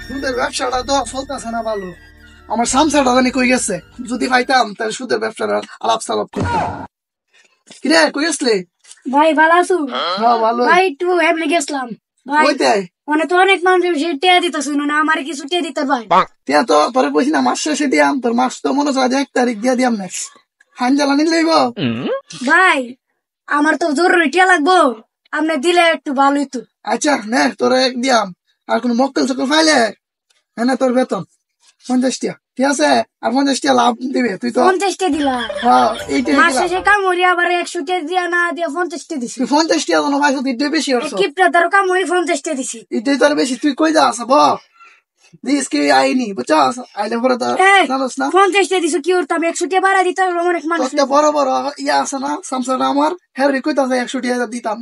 সুদের ব্যবসাটা তো চলতেছে না ভালো। আমার সামসাটা জানি কই গেছে, যদি পাইতাম তাহলে সুদের ব্যবসাটা আলাপ সালাপ করতাম। কিরে কই গেছলি? ভাই ভালো আছো? হ্যাঁ ভালো। ভাই একটু এমনি গেছিলাম ভাই। কইতে মানে তো অনেক মানুষ টিয়া দিতে শুনো না, আমার কিছু টিয়া দিতে ভাই। তিয়া তো তোরে কইছি না মাস শেষে দিয়াম, তোর মাস তো মনে হয় 1 তারিখ দিয়া দিয়াম নেক্সট হান জ্বালানি লইব। ভাই আমার তো জরুরি টিয়া লাগবো, আপনি দিলে একটু ভালো হইতো। আচ্ছা নে তোরে দিয়াম। আর কোন মক্কেল সকল ফাইলে হ্যাঁ তোর বেতন 50 টিয়া, ঠিক আছে? আর 50 টিয়া লাভ দিবে তুই তো। 50 টা দিলাম, হ্যাঁ এইটাই মাস দিলাম। শেষে কামড়ি আবার 100 টা দিয়া না দিয়া 50 টা দিছি। তুই 50 টিয়া কোনো পাইছো, তুই বেশি করছো। কিপটা তার কামড়ি 50 টা দিছি। এটাই তোর বেশি, তুই কই যা আস দিস কি আইনি বুঝছস, আইলে পরে তো জানোস না 50 টা দিছো কি করতাম, 100 টা বাড়া দিতে হবে, অনেক মানুষ। তোর বড় বড় ইয়া আছে না সামসাটা আমার, হ্যাঁ কইতাছে 100 টিয়া দিতাম,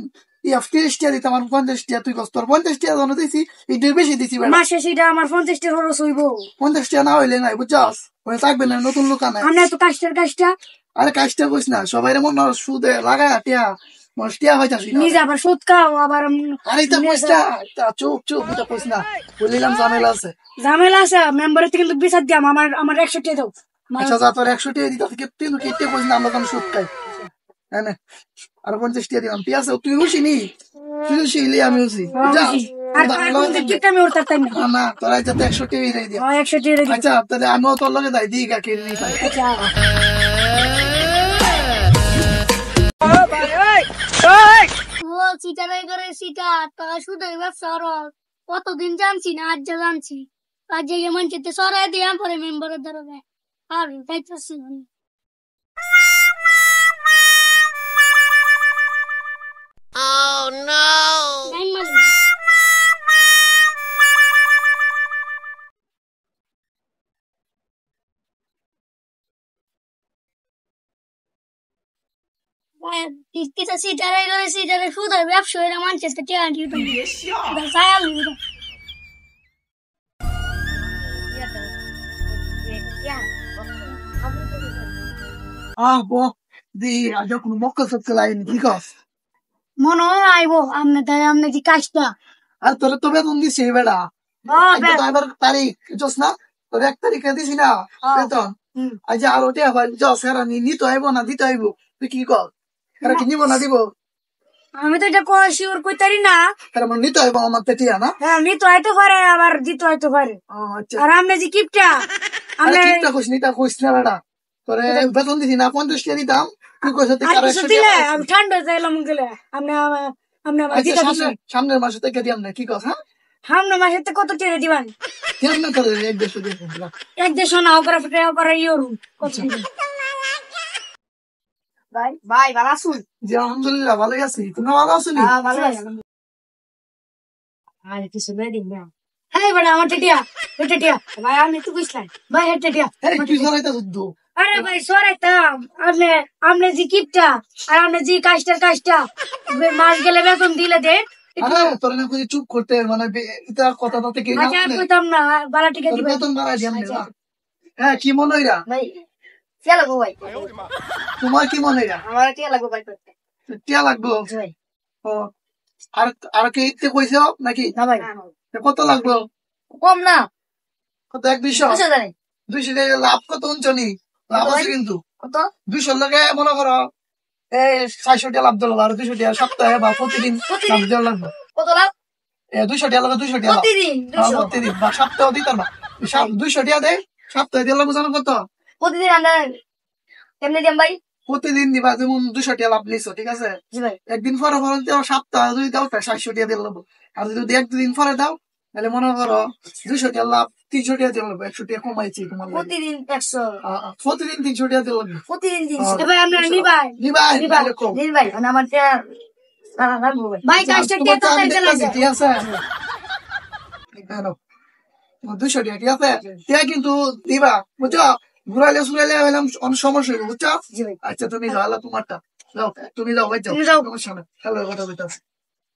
ইয়া 30 টিয়া দিতাম, আর 50 টিয়া তুই কস, তোর 50 টিয়া জন দিছি, এটাই বেশি দিছি বেড়া। মাসে সেটা আমার 50 টা খরচ হইব। 50 টিয়া না হইলে নাই বুঝছস, ওই থাকবে না নতুন লোক আনে। আমরা তো কাজটা আরে কাজটা কইস না, সবাই মনে হয় সুদে লাগায় টিয়া টিয়া হইতাছি না। নিজে আবার সুদ খাও আবার। আরে এটা কইস না, চুপ চুপ, এটা কইস না, বললাম ঝামেলা আছে। ঝামেলা আছে, মেম্বারের থেকে কিন্তু বিচার দিয়াম, আমার 100 টা দাও। আচ্ছা যা, তোর 100 টিয়া দিতে কিন্তু কেটে কইস না, আমরা কোন সুদ খাই হ্যাঁ না। আর 50 টিয়া দিলাম, ঠিক আছে? তুই খুশি নি? তুই খুশি হইলে আমি খুশি। যা আর কিপটা আমি উঠতে পারি না। না তোর আইতে 100 টিয়া দিয়ে দিয়া। 100 টা দিই। আচ্ছা তাহলে আমিও তোর লগে যাই দিই গা কিনে নিই। ও সিটারাই করে সিটা টাকা সুদের ব্যবসা আর কতদিন জানছি না, আজ যা জানছি। আজ যে মানুষের সরাই দিয়ে পরে মেম্বারের ধরবে আর যাইতেছি না। সিটারাই করে সিটারে সুদের ব্যবসা এরা মানুষের টিয়া দিয়ে বো দি আজ কোন মক্কল সক্কল আইনি, ঠিক আছে? মনে হয় আইবো আমনে তাই, আমনে কি কাজটা আর তোর তো বেতন দিছি বেড়া, তো এবার তারিখ বুঝছস না, তোর 1 তারিখে দিছি না বেতন। আজ আর ওটা হয় জস এরা নিতে হইব না দিতে হইব, তুই কি কর? এরা কি নিব না দিব? আমি তো এটা কই শিওর কইতারি না। এরা মানে নিতে হইব আমার পেটিয়া না। হ্যাঁ নিতে হইতে পারে আবার দিতে হইতে পারে। আচ্ছা আর আমনে যে কিপটা আরে আমনে কিপটা কইস নিতা কইস না বেড়া, তোরে বেতন দিছি না 50 টিয়া দিতাম, তুই কইছ তুই আর কার কিছু 100 দিলে টিয়া। আমি ঠান্ডা যাইলাম গেলে আমনে আমনে আমার আচ্ছা দিতে দিছেন। সামনের মাসে থেকে দিয়াম না, কি কস? হ্যাঁ সামনে মাসে তো কত টাকা দিবেন? দিয়াম না তোরে 1 দেড়শো দিয়ে দিলাম। এক দেড়শো না ওকরা ফিটে ওকরা ইওরু কত দিবেন? ভাই ভাই ভালো আছুন? জি আলহামদুলিল্লাহ ভালো আছি, তুমি ভালো আছো নি? হ্যাঁ ভালো আছি। আর কিছু নাই দিন না। হ্যাঁ বড় আমার টিয়া টিয়া ভাই আমি তো কইছলাই ভাই হেড টিয়া। তুই সরাইতা যুদ্ধ। আরে ভাই সরাইতাম, আপনি আপনি যে কিপটা আর আপনি যে কাজটা মাস গেলে বেতন দিলে দেন। আরে তোর না কই চুপ করতে, মানে এটা কথা তো থেকে না আচ্ছা আর কইতাম না, বালা টিকা দিবেন। বেতন বাড়াই দিয়াম না। হ্যাঁ কি মনে হইরা ভাই টিয়া লাগবো ভাই। তোমার কি মনে হইরা? আমার টিয়া লাগবো ভাই করতে। টিয়া লাগবো? ভাই ও আর আর কি ইতে কইছো নাকি? না ভাই কত লাগবো? কম না, কত 1 200? 200 টাকা লাভ কত অঞ্চলি লাভ আছে কিন্তু। কত 200 লাগে মনে করো এই 400 টাকা লাভ দিল, আর 200 টাকা সপ্তাহে বা প্রতিদিন লাভ দেওয়া লাগবে। কত লাভ? 200 টাকা লাগে, 200 টাকা প্রতিদিন প্রতিদিন বা সপ্তাহে দিতে পারবা। 200 টাকা দেয় সপ্তাহে দিয়ে লাগবে, জানো কত? প্রতিদিন আমরা কেমনে দিম ভাই? প্রতিদিন দিবা, যেমন 200 টাকা লাভ নিছো, ঠিক আছে? জি ভাই একদিন পরে পরে দাও, সপ্তাহে যদি দাও 400 টাকা দিয়ে লাগবে। আর যদি একদিন পরে দাও তাহলে মনে করো 200 টাকা লাভ 300 টাকা দিয়ে লাগবে, 100 টাকা কমাইছি তোমার লাগে। প্রতিদিন 100 প্রতিদিন 300 টাকা দিয়ে লাগবে। প্রতিদিন 300 ভাই আমরা নিবাই নিবাই নিবাই আমার টিয়া লাগবো ভাই। কাজটা টিয়া তো করতে লাগে, ঠিক আছে? 200 টাকা, ঠিক আছে? টিয়া কিন্তু দিবা বুঝছো, ঘুরাইলে সুরাইলে হইলাম অনেক সমস্যা হইব বুঝছো। আচ্ছা তুমি যাও, তোমারটা যাও, তুমি যাও ভাই, যাও সমস্যা না, হ্যালো কথা বলতেছি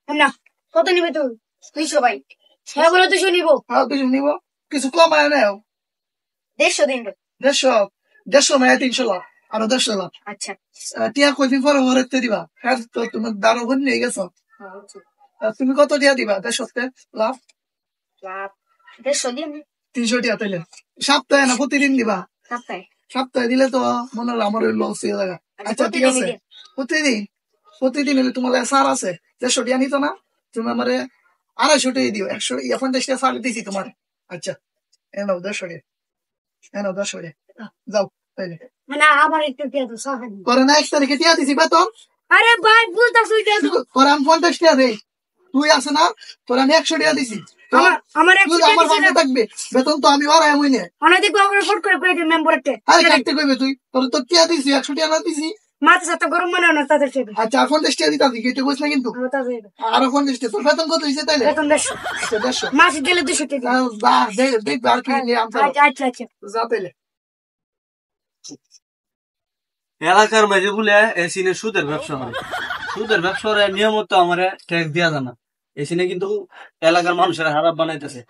না। কত নিবে তুই? 200 ভাই। হ্যাঁ বলে 200 নিব। হ্যাঁ 200 নিব, কিছু কমায় নাও। 150 দিন। 150 মানে 300 লাখ, আরো 150 লাখ। আচ্ছা টিয়া কয়দিন পরে ভরে দিবা? হ্যাঁ তো তোমার দারো ঘর নিয়ে গেছো, তুমি কত টিয়া দিবা 150 লাভ? লাভ 300 টাকা তাইলে সপ্তাহে না প্রতিদিন দিবা? সপ্তাহে দিলে তো মনে হয় আমার লস হয়ে যাবে। আচ্ছা ঠিক আছে, প্রতিদিন হলে তোমার সার আছে 150 টাকা নিত না, তুমি আমার 250 টাকা দিও, 150 টাকা সার দিছি তোমার। আচ্ছা এনাও 150 টাকা, এনাও 150 টাকা, যাও তাইলে। করে না 1 তারিখে টিয়া দিছি বেতন, আরে ভাই বলতাছ করে আমি 50 টাকা দেই, তুই আছে না, তোর আমি 100 টাকা দিছি, আমার তুই আমার ভাগে থাকবে, বেতন তো আমি বাড়াই মইনে। অনেক ফোন করে মেম্বারতে আরে কাটতে কইবে তুই, তোর তো টিয়া দিছি 100 টাকা না দিছি। মাথা সাথে গরম মনে হয় না তাদের সাথে। আচ্ছা 50 টাকা দিতাছি, কেটে কইছ না কিন্তু, আরো 50 টাকা। তোর বেতন কত হইছে তাইলে? বেতন 150 মাসে দিলে 200 টাকা। দেখ আর কি নিয়ে আমতা। আচ্ছা যা তাইলে। এলাকার মাঝে বলে এসিনে সুদের ব্যবসা করে, সুদের ব্যবসার নিয়মিত আমার ট্যাক্স দেওয়া যায় না, এসিনে কিন্তু এলাকার মানুষের হারাপ বানাইতেছে।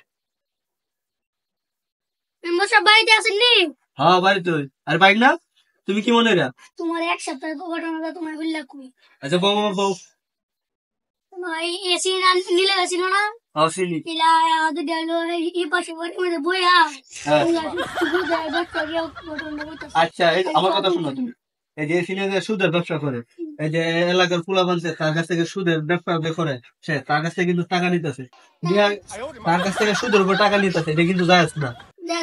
মেম্বার সাহেব বাড়িতে আছেন নি? হ্যাঁ বাড়িতে। আর বাইক না, তুমি কি মনে রা? তোমার এক সপ্তাহের ঘটনাটা তোমার বললা কই? আচ্ছা বউ বউ তোমার এসি নিলে ছিল না? হ্যাঁ চিনি। ইলা আদে গেলো এই পাশে বাড়ি বইয়া। আচ্ছা আমার কথা শোনো তুমি, এই যে এসিনে যে সুদের ব্যবসা করে, এই যে এলাকার পোলা বানছে তার কাছ থেকে সুদের ব্যবসা যে করে, সে তার কাছ থেকে কিন্তু টাকা নিতেছে, তার কাছ থেকে সুদের উপর টাকা নিতেছে, এটা কিন্তু যায় না।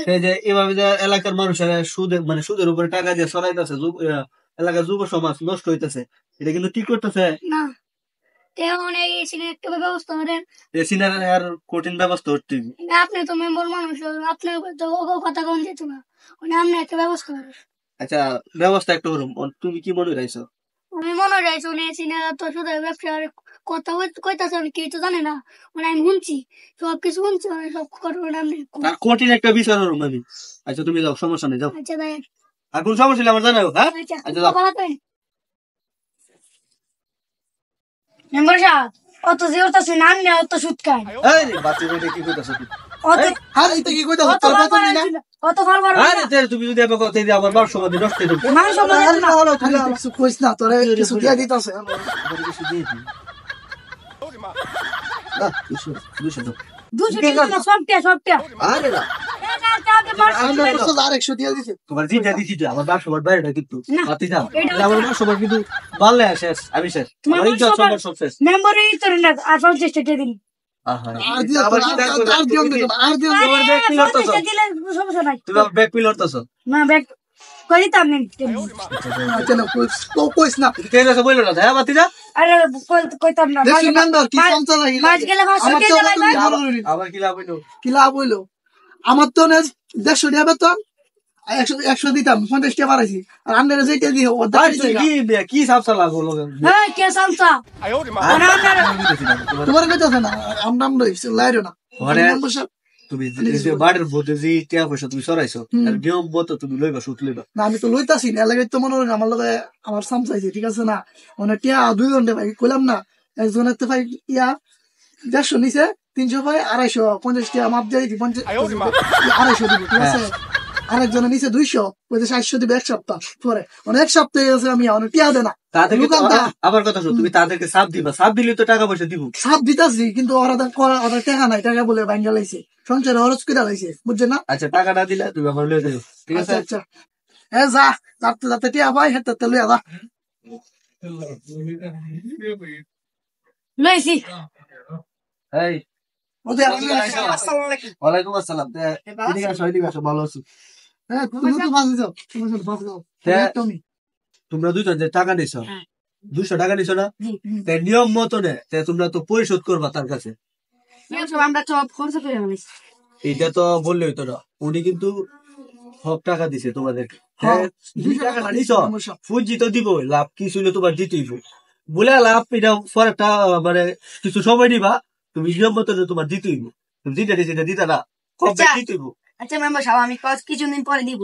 সেই যে এভাবে যে এলাকার মানুষের সুদের মানে সুদের উপরে টাকা দিয়ে চলাইতেছে, এলাকার যুব সমাজ নষ্ট হইতেছে, এটা কিন্তু ঠিক করতেছে না। একটা ব্যবস্থা করেন, এসিনের আর কঠিন ব্যবস্থা হচ্ছে। আপনি তো মেম্বার মানুষ, আপনার তো কথা কন যেত না, আপনি একটা ব্যবস্থা করেন। আচ্ছা ব্যবস্থা একটা করুন, তুমি কি মনে রাখছো? আমি মনে রাখছি তো শুধু ব্যবসার কথা কইতাছে, আমি কেউ তো জানে না, আমি শুনছি, সবকিছু শুনছি, সব ঘটনা তার কঠিন একটা বিচার করুন আমি। আচ্ছা তুমি যাও, সমস্যা নেই, যাও। আচ্ছা ভাই, আর কোন সমস্যা নেই আমার জানাও। হ্যাঁ আচ্ছা যাও। মেম্বার সাহেব অত জোরতাছে না, আনলে অত সুদ খায়। এই রে বাতি বেটে কি কইতাছ তুই? অত আরে এটা কি কইতাছ, তোর বেতন নি না? অত ফলবার আরে তেরে তুমি যদি এবার কথা দিয়ে আমার 1200 টাকা নষ্ট হয়ে যাবে। মানুষ সমাজ আরে না হলো তুই কিছু কইছ না, তোরে কিছু দিয়া দিতাছে। আমার কিছু দিয়ে দিই। দুশো দাও। 200 টাকা না, সবটা আরে না আমরা তো 100 দিয়া দিছি। তোমার জিনিসটা দিছি তো, আমার 1200 টাকার বাইরেটা কিন্তু বাতি দাও। এটা- আমার 1200 টাকা কিন্তু বাড়লে শেষ, আমি শেষ, আমার ইজ্জত সম্মান সব শেষ। মেম্বারই তো না, আর 50 টাকা দিন। আহা আর দিয়া আবার কি দেখো, আর দিও না, আর দিও না। তোমার ব্যাগ পিল হতেছ, 50 টাকা দিলে সমস্যা নাই। তুমি আমার ব্যাগ পিল হতেছ। না ব্যাগ কই দিতাম না। আচ্ছা না কইছ না। কে আছে বইলো না, হ্যাঁ বাতি যা। আরে কইতাম না। দেখি মেম্বার কি সমস্যা নাই। মাছ গেলে 500 আমার তো টাকা লাগবে। আবার কি লাভ হইলো? কি লাভ হইলো? আমার তো 150 টাকা বেতন, 100 দিতাম, 50 টাকা বাড়াইছি, আর আন্নারে যেটা দিও ও দাঁড়ি কি সাবসা লাগলো লোক? হ্যাঁ কে সামসা তোমার কইতাছে না, আমরা লাইরো না। ঘরে মেম্বারশিপ তুমি যে বাড়ির মধ্যে যে টাকা পয়সা তুমি সরাইছো, আর নিয়ম মতো তুমি লইবা, সুদ লইবা। না আমি তো লইতাছি না, এলাকায় তো মনে হয় আমার লগে আমার সামসাইছে, ঠিক আছে না, মানে টিয়া 2 ঘন্টা ভাই কইলাম না, একজনের তো ভাই ইয়া 150 নিছে, 300 ভাই 250, 50 টাকা মাপ দিয়ে দিই, 250 দিব, ঠিক আছে। আরেকজনের নিচে 200, ওই 700 দিবে এক সপ্তাহ পরে, মানে এক সপ্তাহে আছে আমি অনেক টিয়া দেয় না। তাদেরকে আবার কথা শোনো, তুমি তাদেরকে সাপ দিবা, সাপ দিলে তো টাকা পয়সা দিব। সাপ দিতাছি, কিন্তু ওরা টাকা নাই, টাকা বলে ভাঙ্গা লাইছে, সংসারে খরচ করে লাইছে, বুঝছে না। আচ্ছা টাকা না দিলে তুমি আমার লয়ে যাও, ঠিক আছে। আচ্ছা আচ্ছা যা যাতে যাতে টিয়া ভাই হেতে লইয়া যা। লইছি। এই ওদের ওয়ালাইকুম আসসালাম। এদিকে আসো, এদিকে আসো, ভালো আছো? তুমি তো ফাঁসি যাও, তুমি তো ফাঁসি যাও। তুমি তোমরা দুজন যে টাকা নিছো, 200 টাকা নিছো না, তাই নিয়ম মতো নে, তাই তোমরা তো পরিশোধ করবা তার কাছে। আমরা সব খরচ করে ফেলেছি। এটা তো বললেই তো না, উনি কিন্তু সব টাকা দিছে তোমাদেরকে। হ্যাঁ, 200 টাকা নিছো, ফুজি তো দিব, লাভ কিছু হলে তোমার দিতেই বলে লাভ, এটা পরেরটা মানে কিছু সময় নিবা, তুমি নিয়ম মতো তোমার দিতেই, তুমি যেটা দিছে এটা দিতা না, কম দিতেই। আচ্ছা মেম্বার সাহেব আমি কিছুদিন পরে দিব।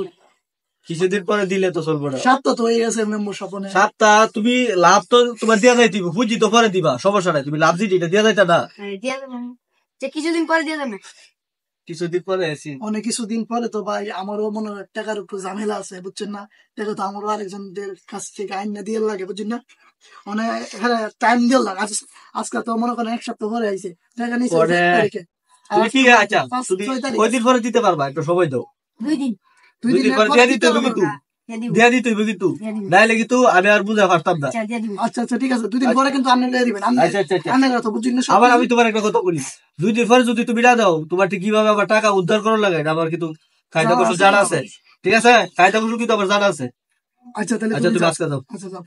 কিছুদিন পরে দিলে তো চলবো না। সপ্তাহ তো হয়ে গেছে মেম্বার স্বপনে। সপ্তাহ তুমি লাভ তো তোমার দেওয়া যাই দিব, পুঁজি তো পরে দিবা, সমস্যা নাই, তুমি লাভ দিতে এটা দেওয়া যাইতা না। কিছুদিন পরে দিয়ে দেবেন। কিছুদিন পরে আসি, অনেক কিছুদিন পরে তো ভাই আমারও মনে হয় টাকার উপর ঝামেলা আছে, বুঝছেন না। টাকা তো আমারও আরেকজনদের কাছ থেকে আইন দিয়ে লাগে, বুঝছেন না। অনেক টাইম দিয়ে লাগে, আজকে তো মনে করেন এক সপ্তাহ পরে আইছে টাকা নিচে। তুমি কি আচ্ছা তুমি কয়দিন পরে দিতে পারবা একটু সময় দাও 2 দিন 2 দিন পরে দিয়ে দিতে হবে কিন্তু দিয়ে দিতে হবে কিন্তু নাইলে কিন্তু আমি আর বুঝা পারতাম না আচ্ছা আচ্ছা ঠিক আছে 2 দিন পরে কিন্তু আপনি লিয়ে দিবেন আচ্ছা আচ্ছা আচ্ছা আপনি কথা বুঝিন না আবার আমি তোমার একটা কথা বলি 2 দিন পরে যদি তুমি না দাও তোমার ঠিক কিভাবে আবার টাকা উদ্ধার করার লাগে এটা আমার কিন্তু কায়দা কৌশল জানা আছে ঠিক আছে কায়দা কৌশল কিন্তু আমার জানা আছে আচ্ছা তাহলে আচ্ছা তুমি আজকে দাও আচ্ছা যাও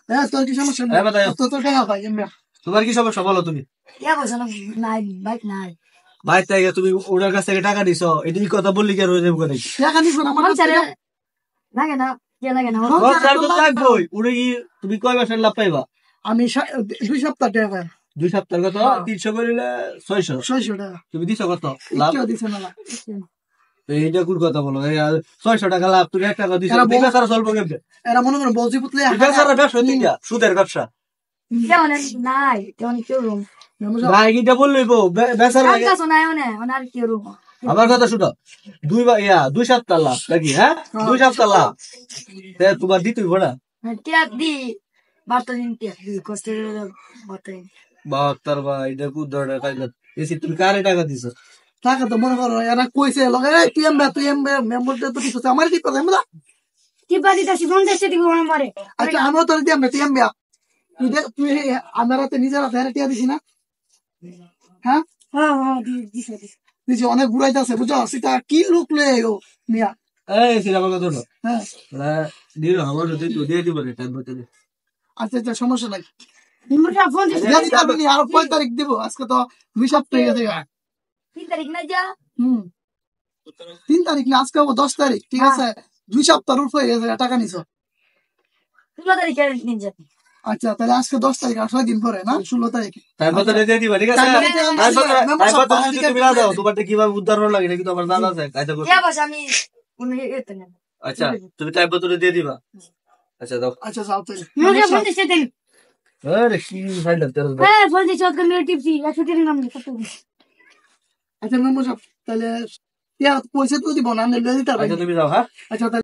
হ্যাঁ তোর কি সমস্যা হ্যাঁ, বাতাও। তো তোর টাকা পাই এমনি তোমার কি সমস্যা বলো তুমি ইয়া বসা না নাই বাইক নাই ভাই তাই তুমি ওনার কাছ থেকে টাকা নিছো এটাই কথা বললি কি আর হয়ে যাবে কোথায় টাকা নিছ না আমার মনসারে লাগে না কে লাগে না সংসার তো থাকবোই উনি কি তুমি কয় মাসের লাভ পাইবা আমি 2 সপ্তাহ টাকা পাই 2 সপ্তাহের কত 300 করিলে 600 600 টাকা তুমি দিছো কত লাভ কেউ দিছে না এইটা কোন কথা বলো 600 টাকা লাভ তুমি 1 টাকা দিছো এরা দিবা সারা চলবো কেমনে এরা মনে করেন বলছি পুতলে ব্যবসার ব্যবসা দিকা সুদের ব্যবসা কেমন নাই কেমন কেউ রুম ভাই কিটা বললই ব্যবসার লাগে কাজ নাই ওনার কেউ রুম আমার কথা শুনো 2 সপ্তাহ লাভ নাকি হ্যাঁ 2 সপ্তাহ লাভ তোমার দিতেই বড়া টিয়া দি বার্তা দিন টিয়া দি কষ্ট বার্তা দিন বাক্তার ভাই এটা কোন ধরনের কায়দা এসি তুমি কারে টাকা দিছো টাকা তো মনে করো এরা কইছে লগে তুই মেম্বারটা তো কিছু আমার কি কথা আমরা কি বাড়ি দাসি বন্ধ এসে দিব আমারে আচ্ছা আমরা তো দিয়াম তুই এমবিয়া তুই আমার হাতে নিজের হাতে টিয়া দিছি না হ্যাঁ হ্যাঁ দিছি অনেক ঘুরাইতেছে বুঝছো সেটা কি লোক লয়ে ও মিয়া এই সিরা আমার কথা শোনো হ্যাঁ দিল আমার যদি তো দিয়ে দিব রে টাইম বলতে আচ্ছা আচ্ছা সমস্যা নাই নিমটা ফোন দিছি দিয়া দিতে পারবি আর 5 তারিখ দিব আজকে তো 2 সপ্তাহ হয়ে গেছে 3 তারিখ না যা 3 তারিখ না আজকে 10 তারিখ ঠিক আছে 2 সপ্তাহ রূপ হয়ে গেছে টাকা নিছো 16 তারিখে নিন যাবি আচ্ছা তাহলে আজকে 10 তারিখ 8 দিন পরে না 16 তারিখ টাইম বলতে দিয়ে দিবা ঠিক আছে টাইম বলতে যদি তুমি না দাও তোমার কিভাবে উদ্ধার হলো লাগে কিন্তু আমার জানা আছে কায়দা করতে ইয়া বস আমি উনি এতে না আচ্ছা তুমি টাইম বলতে দিয়ে দিবা আচ্ছা দাও আচ্ছা যাও তাহলে মুঝে ফোন দিছে দেন আরে কি ফাইল তেল হ্যাঁ ফোন দিছে ওকে মেরে টিপছি 100 টাকা নাম লিখতে আচ্ছা মেম্বার সাহেব তাহলে পয়সা তো দিব না আমি লয়ে দিতে পারি আচ্ছা তুমি যাও হ্যাঁ আচ্ছা